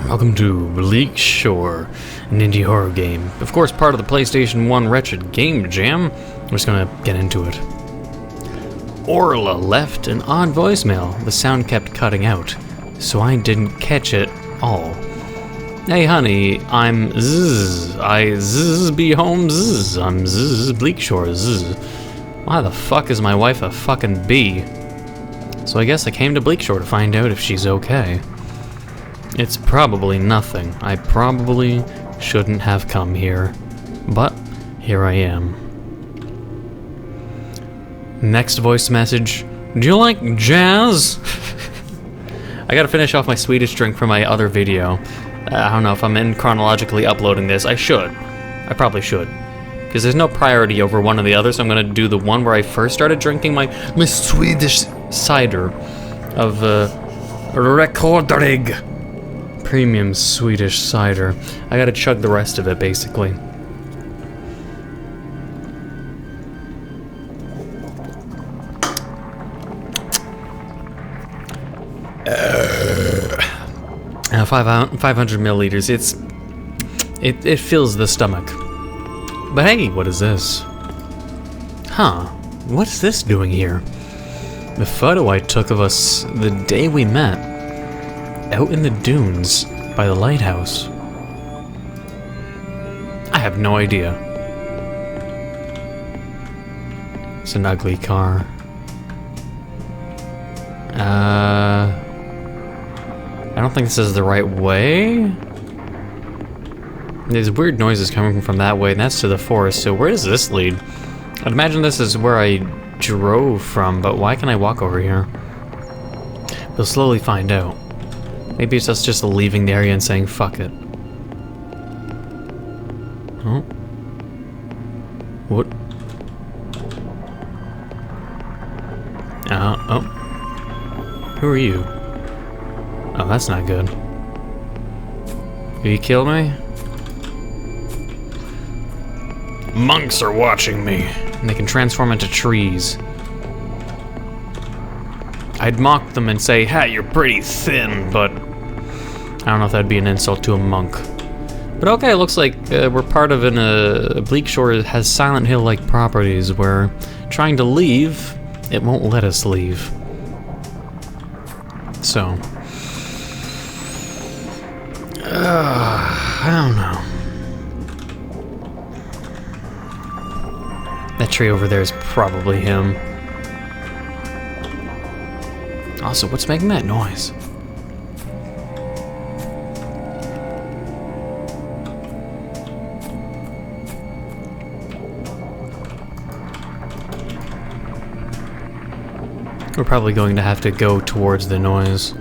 Welcome to Bleakshore, an indie horror game. Of course, part of the PlayStation 1 Wretched Game Jam. We're just gonna get into it. Orla left an odd voicemail. The sound kept cutting out, so I didn't catch it all. Hey honey, I'm Zzz. I Zzz be home Zzz. I'm Zzz Bleakshore Zzz. Why the fuck is my wife a fucking bee? So I guess I came to Bleakshore to find out if she's okay. It's probably nothing. I probably shouldn't have come here. But here I am. Next voice message. Do you like jazz? I gotta finish off my Swedish drink from my other video. I don't know if I'm chronologically uploading this. I should. I probably should. Because there's no priority over one or the other, so I'm gonna do the one where I first started drinking my Swedish cider of Rekordarig. Premium Swedish cider. I gotta chug the rest of it, basically. Now 500 milliliters. It fills the stomach. But hey, what is this? Huh? What's this doing here? The photo I took of us the day we met. Out in the dunes by the lighthouse. I have no idea. It's an ugly car. I don't think this is the right way. There's weird noises coming from that way, and that's to the forest, so where does this lead? I'd imagine this is where I drove from, but why can I walk over here? We'll slowly find out. Maybe it's us just leaving the area and saying, fuck it. Oh. What? Oh. Who are you? Oh, that's not good. Will you kill me? Monks are watching me. And they can transform into trees. I'd mock them and say, "Ha, you're pretty thin," but I don't know if that'd be an insult to a monk. But okay, it looks like we're part of Bleakshore has Silent Hill-like properties where trying to leave, it won't let us leave. So, I don't know. That tree over there is probably him. Also, what's making that noise? We're probably going to have to go towards the noise.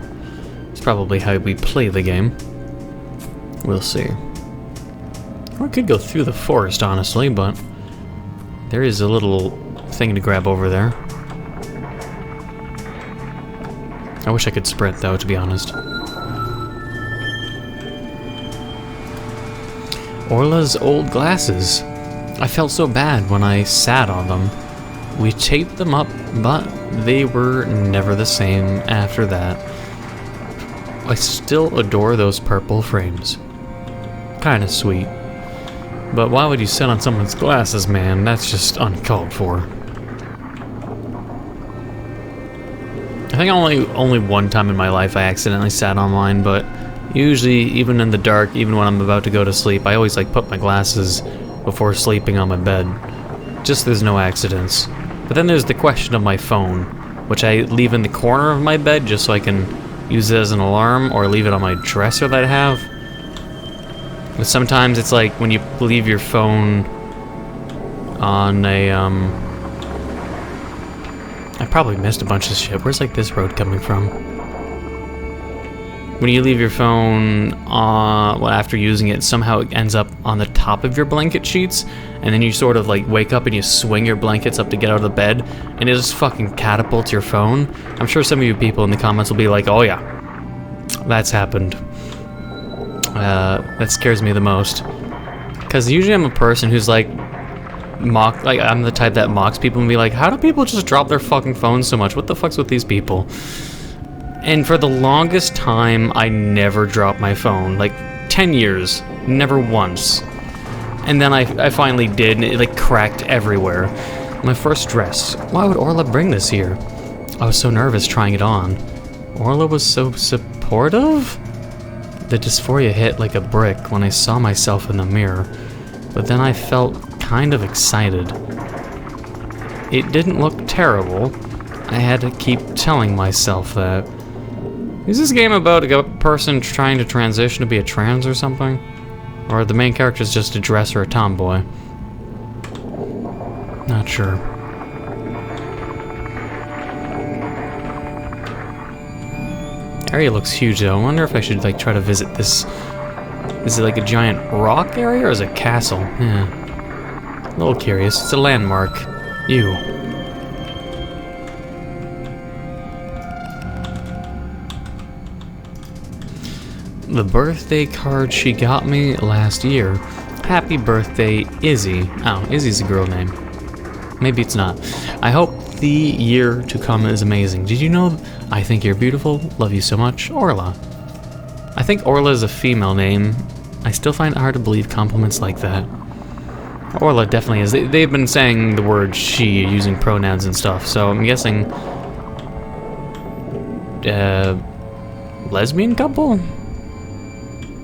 It's probably how we play the game. We'll see. Or we could go through the forest, honestly, but there is a little thing to grab over there. I wish I could sprint, though, to be honest. Orla's old glasses. I felt so bad when I sat on them. We taped them up, but they were never the same after that. I still adore those purple frames. Kinda sweet. But why would you sit on someone's glasses, man? That's just uncalled for. I think only one time in my life I accidentally sat on mine, but usually, even in the dark, even when I'm about to go to sleep, I always put my glasses before sleeping on my bed. Just there's no accidents. But then there's the question of my phone, which I leave in the corner of my bed just so I can use it as an alarm, or leave it on my dresser that I have. But sometimes it's like when you leave your phone on a, I probably missed a bunch of shit. Where's this road coming from? When you leave your phone after using it, somehow it ends up on the top of your blanket sheets, and then you sort of wake up and you swing your blankets up to get out of the bed, and it just fucking catapults your phone. I'm sure some of you people in the comments will be like, oh yeah, that's happened. That scares me the most. Because usually I'm a person who's I'm the type that mocks people and be like, how do people just drop their fucking phones so much? What the fuck's with these people? And for the longest time, I never dropped my phone. Like, 10 years. Never once. And then I finally did, and it, like, cracked everywhere. My first dress. Why would Orla bring this here? I was so nervous trying it on. Orla was so supportive? The dysphoria hit like a brick when I saw myself in the mirror. But then I felt kind of excited. It didn't look terrible. I had to keep telling myself that. Is this game about a person trying to transition to be a trans or something? Or are the main characters just a dress or a tomboy? Not sure. Area looks huge though. I wonder if I should like try to visit this. Is it like a giant rock area or is it a castle? Yeah. A little curious. It's a landmark. Ew. The birthday card she got me last year. Happy birthday, Izzy. Oh, Izzy's a girl name. Maybe it's not. I hope the year to come is amazing. Did you know I think you're beautiful? Love you so much, Orla. I think Orla is a female name. I still find it hard to believe compliments like that. Orla definitely is. They've been saying the word she, using pronouns and stuff, so I'm guessing... lesbian couple?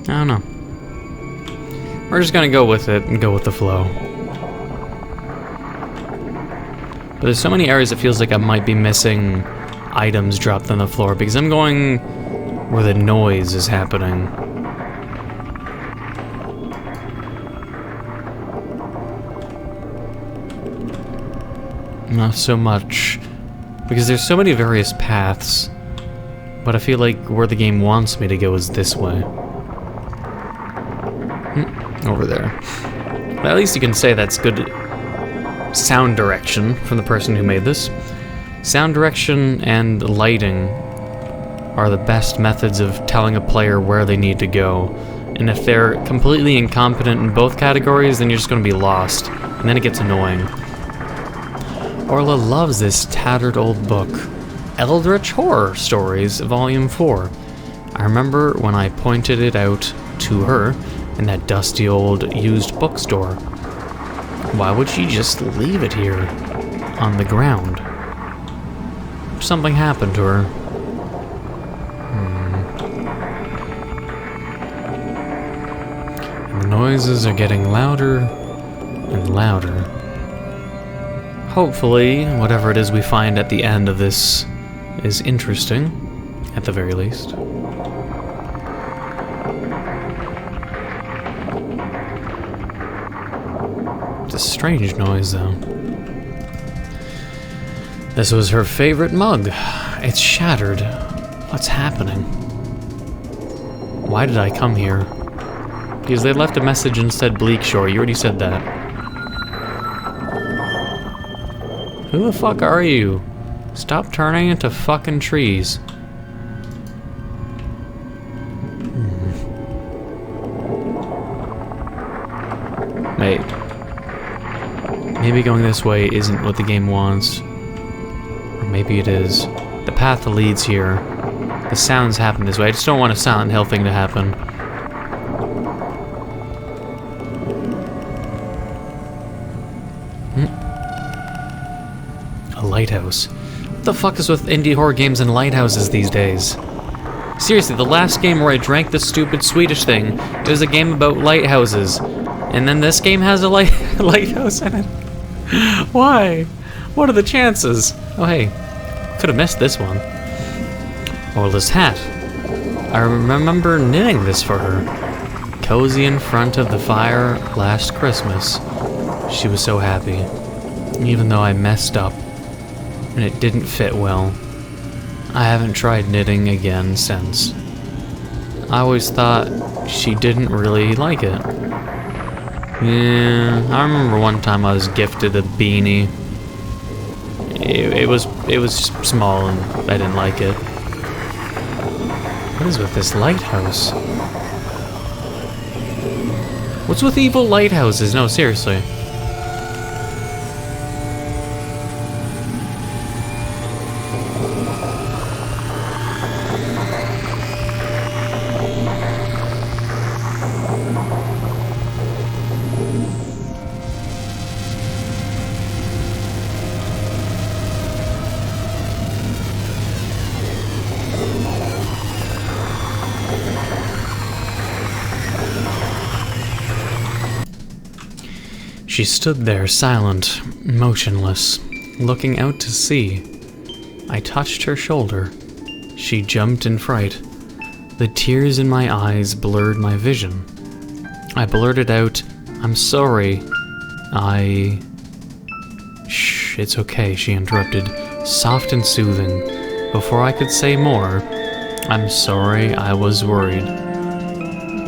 I don't know. We're just gonna go with it and go with the flow. But there's so many areas it feels like I might be missing items dropped on the floor because I'm going where the noise is happening. Not so much, because there's so many various paths, but I feel like where the game wants me to go is this way. Over there. But at least you can say that's good sound direction from the person who made this. Sound direction and lighting are the best methods of telling a player where they need to go. And if they're completely incompetent in both categories, then you're just going to be lost. And then it gets annoying. Orla loves this tattered old book. Eldritch Horror Stories, Volume 4. I remember when I pointed it out to her in that dusty old used bookstore. Why would she just leave it here on the ground? Something happened to her. And the noises are getting louder and louder. Hopefully, whatever it is we find at the end of this is interesting, at the very least. It's a strange noise, though. This was her favorite mug. It's shattered. What's happening? Why did I come here? Because they left a message and said Bleakshore. You already said that. Who the fuck are you? Stop turning into fucking trees. Wait. Maybe going this way isn't what the game wants. Or maybe it is. The path leads here. The sounds happen this way. I just don't want a Silent Hill thing to happen. A lighthouse. What the fuck is with indie horror games and lighthouses these days? Seriously, the last game where I drank this stupid Swedish thing, it was a game about lighthouses. And then this game has a lighthouse in it. Why? What are the chances? Oh hey, could have missed this one. Orla's hat. I remember knitting this for her. Cozy in front of the fire last Christmas. She was so happy. Even though I messed up and it didn't fit well. I haven't tried knitting again since. I always thought she didn't really like it. Yeah, I remember one time I was gifted a beanie. It was small and I didn't like it. What is with this lighthouse? What's with evil lighthouses? No, seriously. She stood there, silent, motionless, looking out to sea. I touched her shoulder. She jumped in fright. The tears in my eyes blurred my vision. I blurted out, "I'm sorry. Shh, it's okay," she interrupted, soft and soothing. Before I could say more, "I'm sorry, I was worried.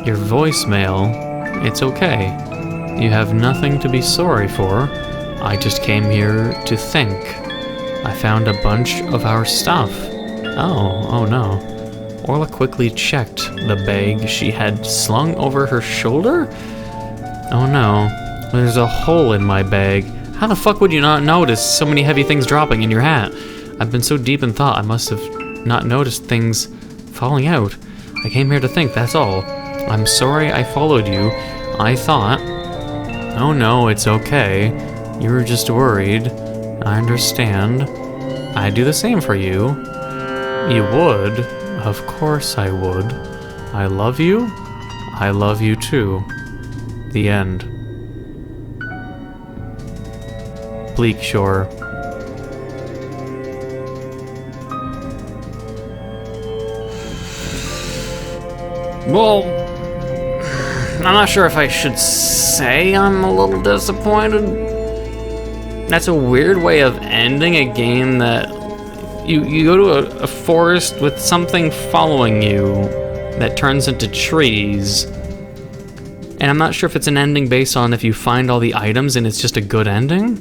Your voicemail, it's okay. You have nothing to be sorry for. I just came here to think. I found a bunch of our stuff." Oh no. Orla quickly checked the bag she had slung over her shoulder. Oh no, there's a hole in my bag. How the fuck would you not notice so many heavy things dropping in your hat? I've been so deep in thought, I must have not noticed things falling out. I came here to think, that's all. I'm sorry I followed you. I thought... Oh no, it's okay. You were just worried. I understand. I'd do the same for you. You would? Of course I would. I love you. I love you too. The end. Bleakshore. Well, I'm not sure if I should say I'm a little disappointed. That's a weird way of ending a game that you go to a forest with something following you that turns into trees. And I'm not sure if it's an ending based on if you find all the items and it's just a good ending.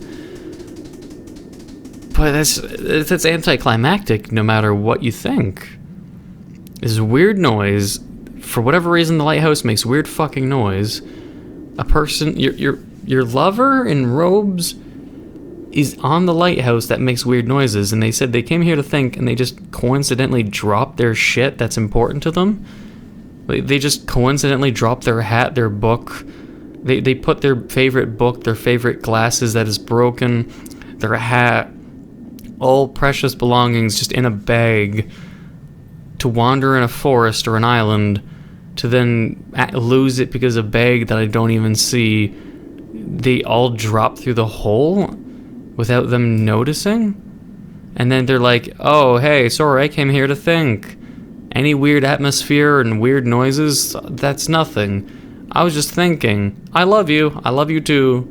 But that's anticlimactic no matter what you think. This weird noise. For whatever reason, the lighthouse makes weird fucking noise. A person, your lover in robes is on the lighthouse that makes weird noises, and they said they came here to think, and they just coincidentally dropped their shit that's important to them. They just coincidentally dropped their hat, their book. They put their favorite book, their favorite glasses that is broken, their hat, all precious belongings just in a bag to wander in a forest or an island, to then lose it because a bag that I don't even see. They all drop through the hole without them noticing, and then they're like, "Oh, hey, sorry, I came here to think. Any weird atmosphere and weird noises, that's nothing. I was just thinking. I love you too."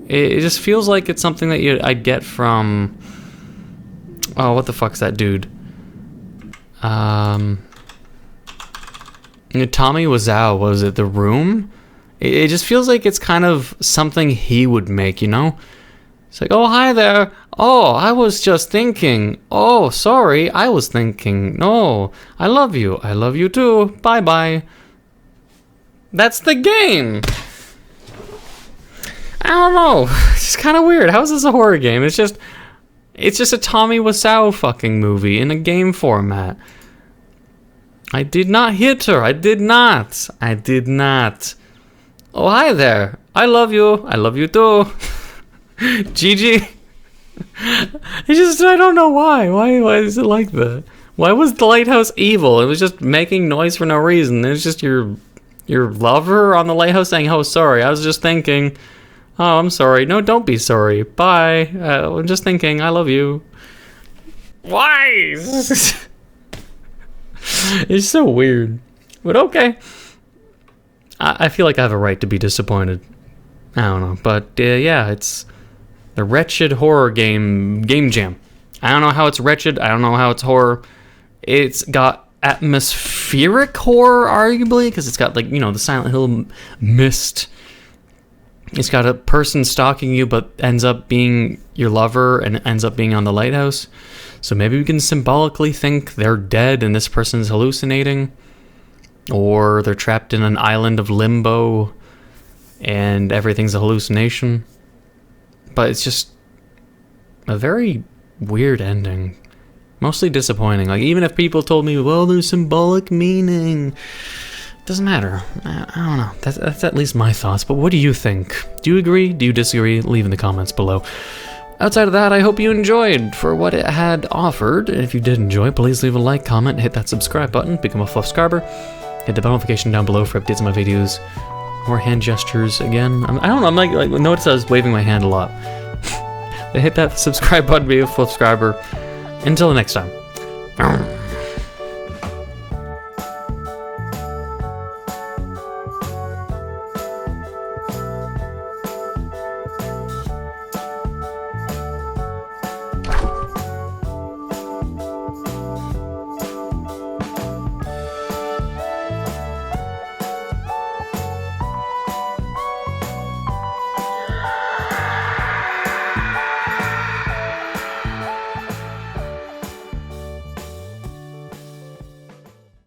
It just feels like it's something that I'd get from... Oh, what the fuck's that dude? Tommy Wiseau, was it The Room? It just feels like it's kind of something he would make, you know? It's like, "Oh, hi there. Oh, I was just thinking. Oh, sorry, I was thinking. No, I love you. I love you too. Bye-bye." That's the game. I don't know. It's just kind of weird. How is this a horror game? It's just a Tommy Wiseau fucking movie in a game format. I did not hit her. I did not. "Oh, hi there. I love you. I love you too." GG. I don't know why. Why is it like that? Why was the lighthouse evil? It was just making noise for no reason. It was just your lover on the lighthouse saying, "Oh, sorry, I was just thinking. Oh, I'm sorry. No, don't be sorry. Bye. I'm just thinking. I love you." Why? It's so weird. But okay. I feel like I have a right to be disappointed. I don't know. But yeah, it's the wretched horror game jam. I don't know how it's wretched. I don't know how it's horror. It's got atmospheric horror, arguably, because it's got, like, you know, the Silent Hill mist. It's got a person stalking you, but ends up being your lover and ends up being on the lighthouse. So maybe we can symbolically think they're dead and this person's hallucinating. Or they're trapped in an island of limbo and everything's a hallucination. But it's just a very weird ending. Mostly disappointing. Like, even if people told me, well, there's symbolic meaning, it doesn't matter. I don't know. That's at least my thoughts. But what do you think? Do you agree? Do you disagree? Leave in the comments below. Outside of that, I hope you enjoyed for what it had offered. And if you did enjoy, please leave a like, comment, hit that subscribe button, become a subscriber. Hit the bell notification down below for updates on my videos. More hand gestures again. I don't know, I'm like notice I was waving my hand a lot. Hit that subscribe button, be a full subscriber. Until the next time.